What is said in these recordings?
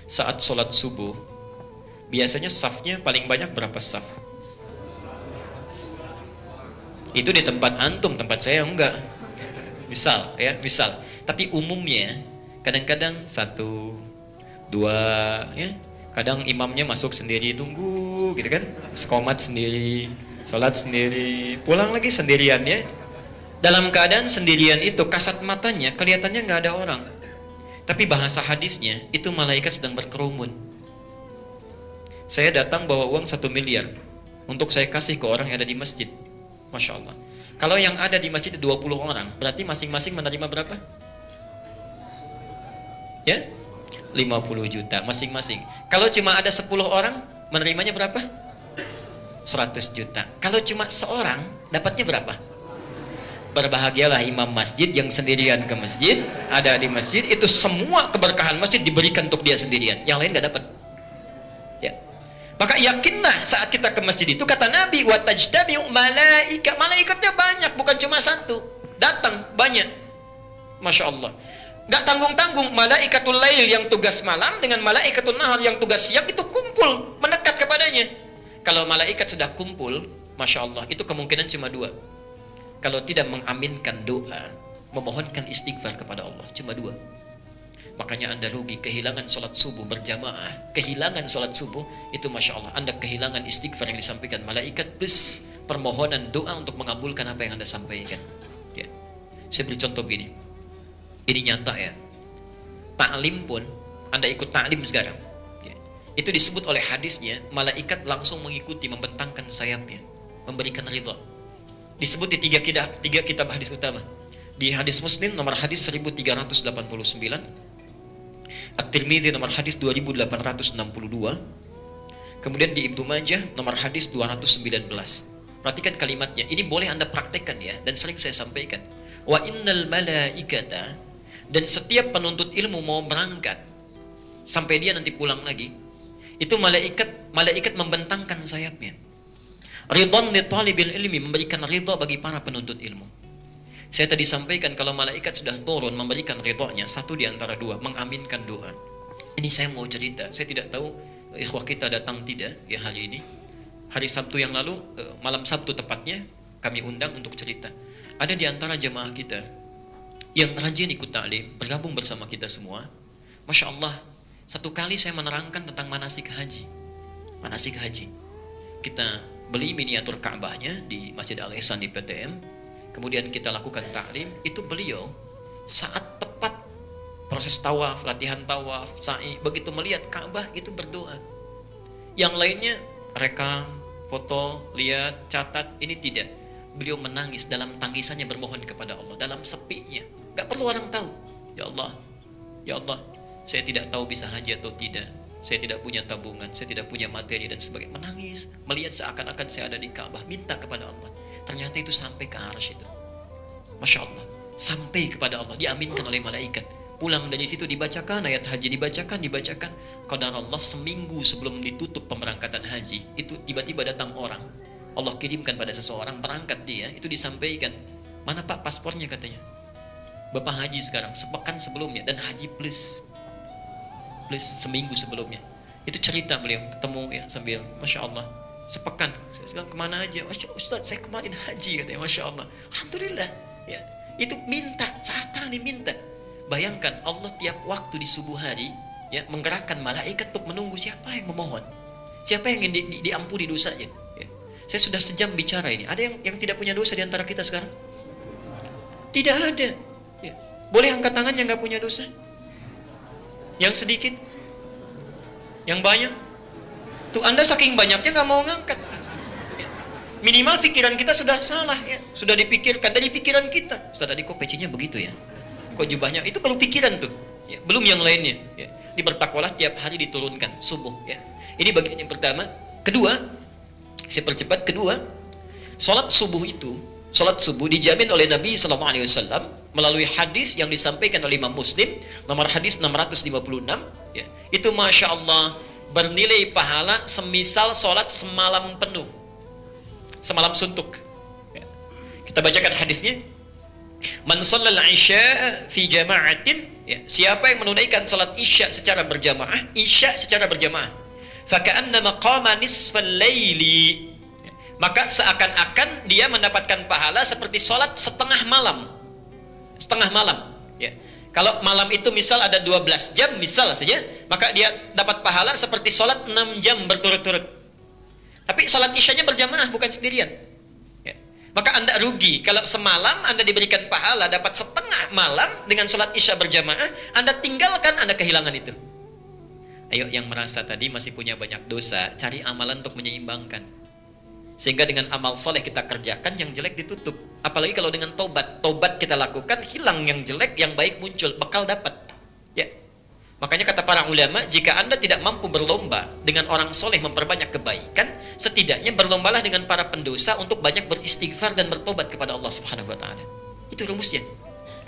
saat sholat subuh, biasanya safnya paling banyak berapa saf? Itu di tempat antum, tempat saya enggak. Misal, ya, misal. Tapi umumnya, kadang-kadang 1, 2, ya. Kadang imamnya masuk sendiri, tunggu, gitu kan? Sekomat sendiri, sholat sendiri, pulang lagi sendirian, ya. Dalam keadaan sendirian itu, kasat matanya kelihatannya nggak ada orang. Tapi bahasa hadisnya, itu malaikat sedang berkerumun. Saya datang bawa uang 1 miliar untuk saya kasih ke orang yang ada di masjid. Masya Allah. Kalau yang ada di masjid 20 orang, berarti masing-masing menerima berapa? Ya? 50 juta masing-masing. Kalau cuma ada 10 orang, menerimanya berapa? 100 juta. Kalau cuma seorang, dapatnya berapa? Berbahagialah imam masjid yang sendirian ke masjid, ada di masjid, itu semua keberkahan masjid diberikan untuk dia sendirian, yang lain gak dapat. Ya. Maka yakinlah saat kita ke masjid itu, kata Nabi, wa tajtami'u malaika, malaikatnya banyak, bukan cuma satu, datang banyak. Masya Allah. Gak tanggung-tanggung, malaikatul lail yang tugas malam dengan malaikatul nahar yang tugas siang itu kumpul, mendekat kepadanya. Kalau malaikat sudah kumpul, Masya Allah, itu kemungkinan cuma 2. Kalau tidak mengaminkan doa, memohonkan istighfar kepada Allah, cuma 2. Makanya Anda rugi, kehilangan sholat subuh berjamaah, kehilangan sholat subuh, itu Masya Allah, Anda kehilangan istighfar yang disampaikan malaikat, plus permohonan doa untuk mengabulkan apa yang Anda sampaikan. Ya. Saya beri contoh begini, ini nyata ya, ta'lim pun, Anda ikut ta'lim sekarang, ya. Itu disebut oleh hadisnya, malaikat langsung mengikuti, membentangkan sayapnya, memberikan ridha. Disebut di 3 kitab hadis utama. Di hadis Muslim nomor hadis 1389, At-Tirmidzi nomor hadis 2862, kemudian di Ibnu Majah nomor hadis 219. Perhatikan kalimatnya, ini boleh Anda praktekkan ya, dan sering saya sampaikan. Wa innal malaikata, dan setiap penuntut ilmu mau berangkat sampai dia nanti pulang lagi, itu malaikat membentangkan sayapnya. Ridwan li talibil ilmi, memberikan ridha bagi para penuntut ilmu. Saya tadi sampaikan kalau malaikat sudah turun memberikan ridhonya, 1 di antara 2, mengaminkan doa. Ini saya mau cerita, saya tidak tahu ikhwah kita datang tidak ya hari ini. Hari Sabtu yang lalu, malam Sabtu tepatnya, kami undang untuk cerita. Ada di antara jemaah kita yang rajin ikut ta'lim, bergabung bersama kita semua. Masya Allah, satu kali saya menerangkan tentang manasik haji. Manasik haji. Kita beli miniatur Ka'bahnya di Masjid Al-Ihsan di PTM, kemudian kita lakukan ta'lim. Itu beliau saat tepat proses tawaf, latihan tawaf, sa'i, begitu melihat Ka'bah itu berdoa. Yang lainnya rekam, foto, lihat, catat, ini tidak. Beliau menangis, dalam tangisannya bermohon kepada Allah, dalam sepinya, gak perlu orang tahu. Ya Allah, ya Allah, saya tidak tahu bisa haji atau tidak, saya tidak punya tabungan, saya tidak punya materi dan sebagainya. Menangis, melihat seakan-akan saya ada di Ka'bah, minta kepada Allah. Ternyata itu sampai ke arsy itu. Masya Allah, sampai kepada Allah, diaminkan oleh malaikat. Pulang dari situ dibacakan ayat haji, dibacakan. Qadar Allah, seminggu sebelum ditutup pemberangkatan haji, itu tiba-tiba datang orang. Allah kirimkan pada seseorang, berangkat dia, itu disampaikan. Mana Pak paspornya katanya? Bapak haji sekarang, sepekan sebelumnya, dan haji plus seminggu sebelumnya. Itu cerita beliau ketemu ya sambil Masya Allah, sepekan. Saya sekarang kemana aja? Ustaz, saya kemarin haji katanya. Masya Allah, alhamdulillah ya. Itu minta, saat ini minta. Bayangkan Allah tiap waktu di subuh hari ya menggerakkan malaikat untuk menunggu siapa yang memohon, siapa yang ingin diampuni dosanya ya. Saya sudah sejam bicara ini. Ada yang tidak punya dosa di antara kita sekarang? Tidak ada ya. Boleh angkat tangan yang gak punya dosa? Yang sedikit? Yang banyak? Tuh Anda saking banyaknya gak mau ngangkat ya. Minimal pikiran kita sudah salah ya. Sudah dipikirkan dari pikiran kita. Ustaz tadi kok pecinya begitu ya? Kok jubahnya? Itu baru pikiran tuh ya. Belum yang lainnya ya. Bertakwalah tiap hari diturunkan subuh ya. Ini bagian yang pertama. Kedua, saya percepat, kedua, salat subuh dijamin oleh Nabi SAW melalui hadis yang disampaikan oleh Imam Muslim nomor hadis 656 ya. Itu Masya Allah bernilai pahala semisal salat semalam penuh, semalam suntuk ya. Kita bacakan hadisnya. Man shallal isya fi jama'atin Ya, siapa yang menunaikan salat isya secara berjamaah, faka'annama qama nisfal laili. Maka seakan-akan dia mendapatkan pahala seperti salat setengah malam. Setengah malam, ya. Kalau malam itu misal ada 12 jam misal saja, maka dia dapat pahala seperti salat 6 jam berturut-turut. Tapi salat isyanya berjamaah bukan sendirian. Ya. Maka Anda rugi kalau semalam Anda diberikan pahala dapat setengah malam dengan salat isya berjamaah, Anda tinggalkan, Anda kehilangan itu. Ayo yang merasa tadi masih punya banyak dosa, cari amalan untuk menyeimbangkan. Sehingga dengan amal soleh kita kerjakan, yang jelek ditutup. Apalagi kalau dengan tobat kita lakukan, hilang yang jelek, yang baik muncul, bakal dapat. Ya. Makanya kata para ulama, jika Anda tidak mampu berlomba dengan orang soleh memperbanyak kebaikan, setidaknya berlombalah dengan para pendosa untuk banyak beristighfar dan bertobat kepada Allah Subhanahu wa taala. Itu rumusnya.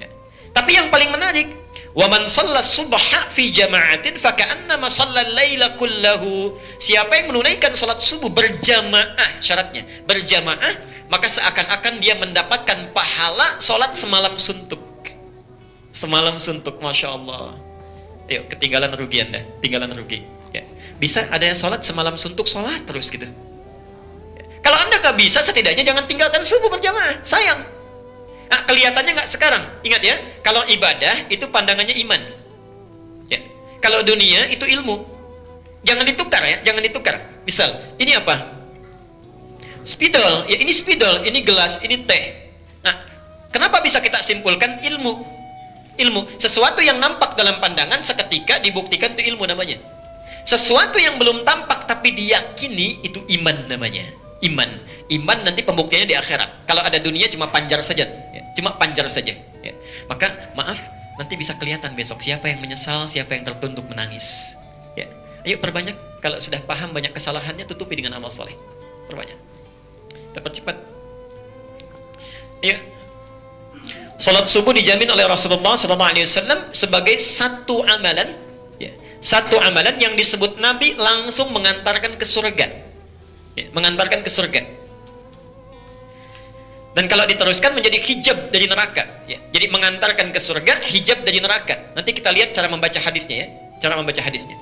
Ya. Tapi yang paling menarik, wa man shalla subha fi jama'atin faka'annama shalla al-laila kullahu. Siapa yang menunaikan salat subuh berjamaah, syaratnya berjamaah, maka seakan-akan dia mendapatkan pahala salat semalam suntuk. Semalam suntuk, Masya Allah. Ayo, ketinggalan rugi Anda, tinggalan rugi. Ya. Bisa ada yang salat semalam suntuk, salat terus gitu. Ya. Kalau Anda gak bisa, setidaknya jangan tinggalkan subuh berjamaah, sayang. Nah, kelihatannya nggak sekarang. Ingat ya, kalau ibadah itu pandangannya iman. Ya. Kalau dunia itu ilmu. Jangan ditukar ya, jangan ditukar. Misal, ini apa? Spidol. Ya ini spidol, ini gelas, ini teh. Nah, kenapa bisa kita simpulkan ilmu? Ilmu. Sesuatu yang nampak dalam pandangan seketika dibuktikan itu ilmu namanya. Sesuatu yang belum tampak tapi diyakini itu iman namanya. Iman nanti pembuktiannya di akhirat. Kalau ada dunia cuma panjar saja, ya. Cuma panjar saja. Ya. Maka maaf, nanti bisa kelihatan besok siapa yang menyesal, siapa yang tertunduk menangis. Ya. Ayo perbanyak, kalau sudah paham banyak kesalahannya, tutupi dengan amal soleh. Perbanyak. Kita percepat. Ya. Salat subuh dijamin oleh Rasulullah SAW sebagai satu amalan, ya. Satu amalan yang disebut Nabi langsung mengantarkan ke surga. Ya, mengantarkan ke surga. Dan kalau diteruskan menjadi hijab dari neraka, ya. Jadi mengantarkan ke surga, hijab dari neraka. Nanti kita lihat cara membaca hadisnya ya. Cara membaca hadisnya.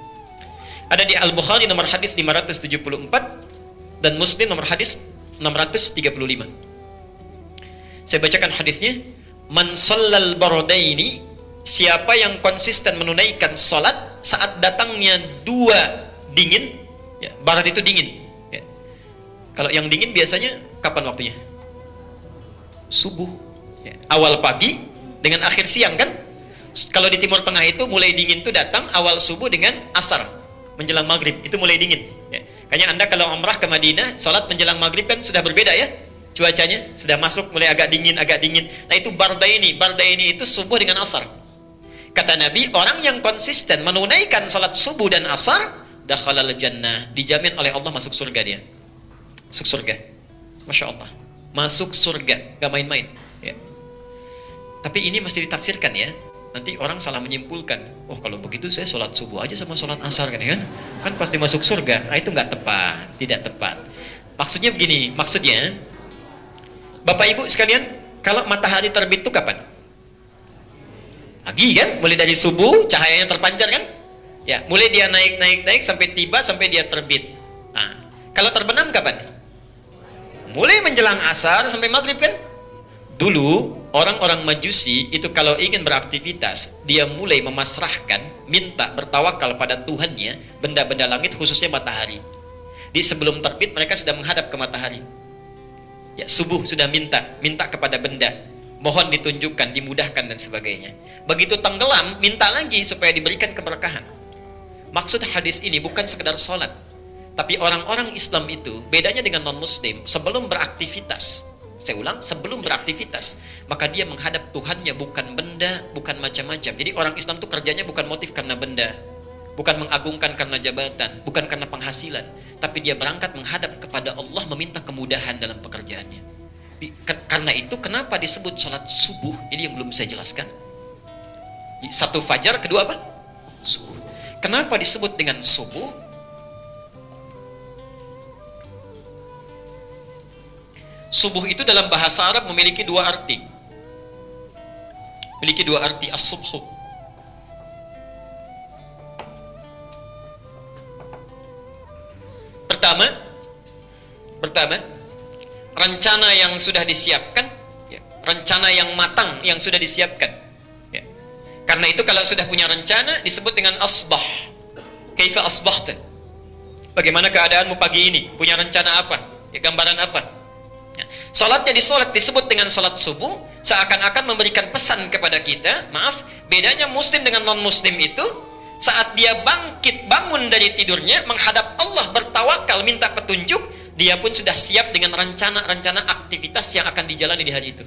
Ada di Al-Bukhari nomor hadis 574 dan Muslim nomor hadis 635. Saya bacakan hadisnya. Man shallal bardaini, siapa yang konsisten menunaikan salat saat datangnya dua dingin, ya, barad itu dingin. Kalau yang dingin biasanya kapan waktunya? Subuh. Ya. Awal pagi dengan akhir siang kan? Kalau di Timur Tengah itu mulai dingin itu datang awal subuh dengan asar. Menjelang maghrib itu mulai dingin. Ya. Kayaknya Anda kalau umrah ke Madinah, sholat menjelang maghrib kan sudah berbeda ya? Cuacanya sudah masuk mulai agak dingin. Nah itu bardaini itu subuh dengan asar. Kata Nabi, orang yang konsisten menunaikan salat subuh dan asar, dakhalal jannah, dijamin oleh Allah masuk surga dia. Masuk surga. Masya Allah. Masuk surga. Gak main-main. Ya. Tapi ini mesti ditafsirkan ya. Nanti orang salah menyimpulkan. Oh kalau begitu saya sholat subuh aja sama sholat asar kan, ya kan? Kan pasti masuk surga. Nah itu gak tepat. Tidak tepat. Maksudnya begini. Maksudnya, Bapak Ibu sekalian, kalau matahari terbit itu kapan? Pagi kan? Mulai dari subuh, cahayanya terpancar kan? Ya, mulai dia naik sampai tiba, sampai dia terbit. Nah, kalau terbenam kapan? Mulai menjelang asar sampai maghrib kan? Dulu orang-orang Majusi itu kalau ingin beraktivitas, dia mulai memasrahkan, minta, bertawakal pada Tuhannya, benda-benda langit khususnya matahari. Di sebelum terbit mereka sudah menghadap ke matahari. Ya, subuh sudah minta kepada benda, mohon ditunjukkan, dimudahkan dan sebagainya. Begitu tenggelam, minta lagi supaya diberikan keberkahan. Maksud hadis ini bukan sekedar sholat. Tapi orang-orang Islam itu bedanya dengan non-Muslim. Sebelum beraktivitas, saya ulang, sebelum beraktivitas, maka dia menghadap Tuhannya, bukan benda, bukan macam-macam. Jadi orang Islam itu kerjanya bukan motif karena benda, bukan mengagungkan karena jabatan, bukan karena penghasilan, tapi dia berangkat menghadap kepada Allah, meminta kemudahan dalam pekerjaannya. Karena itu kenapa disebut salat subuh? Ini yang belum saya jelaskan. Satu fajar, kedua apa? Subuh. Kenapa disebut dengan subuh? Subuh itu dalam bahasa Arab memiliki dua arti. Memiliki dua arti, as-subhu. Pertama, rencana yang sudah disiapkan, ya, rencana yang matang yang sudah disiapkan. Ya. Karena itu kalau sudah punya rencana disebut dengan asbah. Kaifa asbahta? Bagaimana keadaanmu pagi ini? Punya rencana apa? Ya, gambaran apa? Ya. Salatnya disebut dengan salat subuh, seakan-akan memberikan pesan kepada kita. Maaf, bedanya muslim dengan non-muslim itu, saat dia bangun dari tidurnya, menghadap Allah, bertawakal, minta petunjuk, dia pun sudah siap dengan rencana-rencana aktivitas yang akan dijalani di hari itu.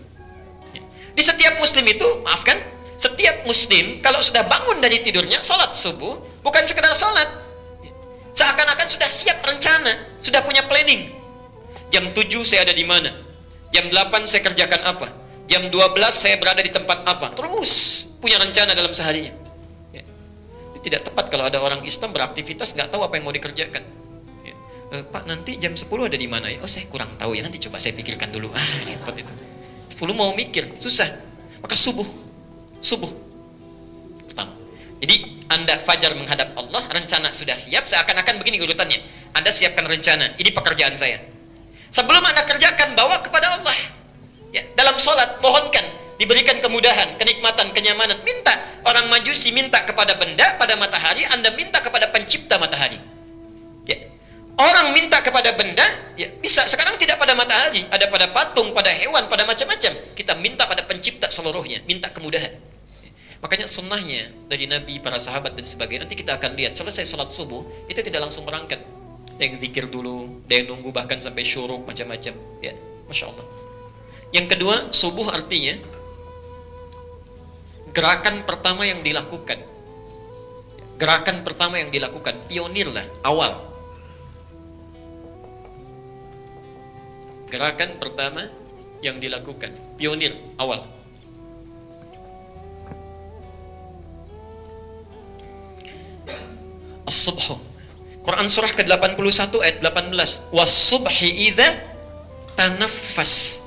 Di setiap muslim itu, maafkan, setiap muslim kalau sudah bangun dari tidurnya, sholat subuh, bukan sekedar sholat, seakan-akan sudah siap rencana, sudah punya planning. Jam 7 saya ada di mana, jam 8 saya kerjakan apa, jam 12 saya berada di tempat apa, terus punya rencana dalam seharinya. Itu tidak tepat kalau ada orang Islam beraktivitas nggak tahu apa yang mau dikerjakan. Pak, nanti jam 10 ada di mana ya? Oh, saya kurang tahu ya, nanti coba saya pikirkan dulu. Repot itu. 10 mau mikir, susah. Maka subuh pertama. Jadi Anda fajar menghadap Allah, rencana sudah siap, seakan-akan begini urutannya. Anda siapkan rencana, ini pekerjaan saya. Sebelum Anda kerjakan, bawa kepada Allah. Ya, dalam sholat, mohonkan diberikan kemudahan, kenikmatan, kenyamanan. Minta. Orang Majusi minta kepada benda, pada matahari, Anda minta kepada pencipta matahari. Ya. Orang minta kepada benda, ya bisa. Sekarang tidak pada matahari, ada pada patung, pada hewan, pada macam-macam. Kita minta pada pencipta seluruhnya, minta kemudahan. Makanya sunnahnya dari Nabi, para sahabat dan sebagainya. Nanti kita akan lihat, selesai sholat subuh, itu tidak langsung berangkat. Ada yang zikir dulu, ada yang nunggu bahkan sampai syuruk, macam-macam. Ya, Masya Allah. Yang kedua, subuh artinya gerakan pertama yang dilakukan. Gerakan pertama yang dilakukan, pionir lah, awal. Gerakan pertama yang dilakukan, pionir, awal. As-subhu. Quran surah ke-81 ayat 18. Was-subhi idza tanaffas.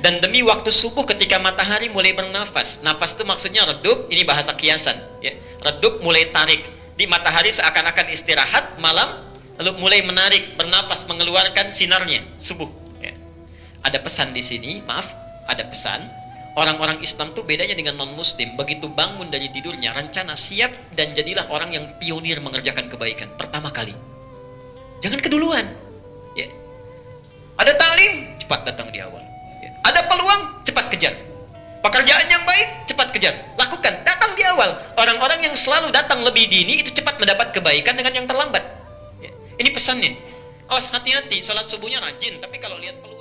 Dan demi waktu subuh ketika matahari mulai bernafas. Nafas itu maksudnya redup, ini bahasa kiasan, ya. Redup mulai tarik. Di matahari seakan-akan istirahat malam, lalu mulai menarik, bernafas, mengeluarkan sinarnya, subuh. Ada pesan di sini, maaf, ada pesan. Orang-orang Islam tuh bedanya dengan non-muslim. Begitu bangun dari tidurnya, rencana siap, dan jadilah orang yang pionir mengerjakan kebaikan pertama kali. Jangan keduluan. Ya. Ada taklim, cepat datang di awal. Ya. Ada peluang, cepat kejar. Pekerjaan yang baik, cepat kejar. Lakukan, datang di awal. Orang-orang yang selalu datang lebih dini itu cepat mendapat kebaikan dengan yang terlambat. Ya. Ini pesannya. Awas, hati-hati, sholat subuhnya rajin, tapi kalau lihat peluang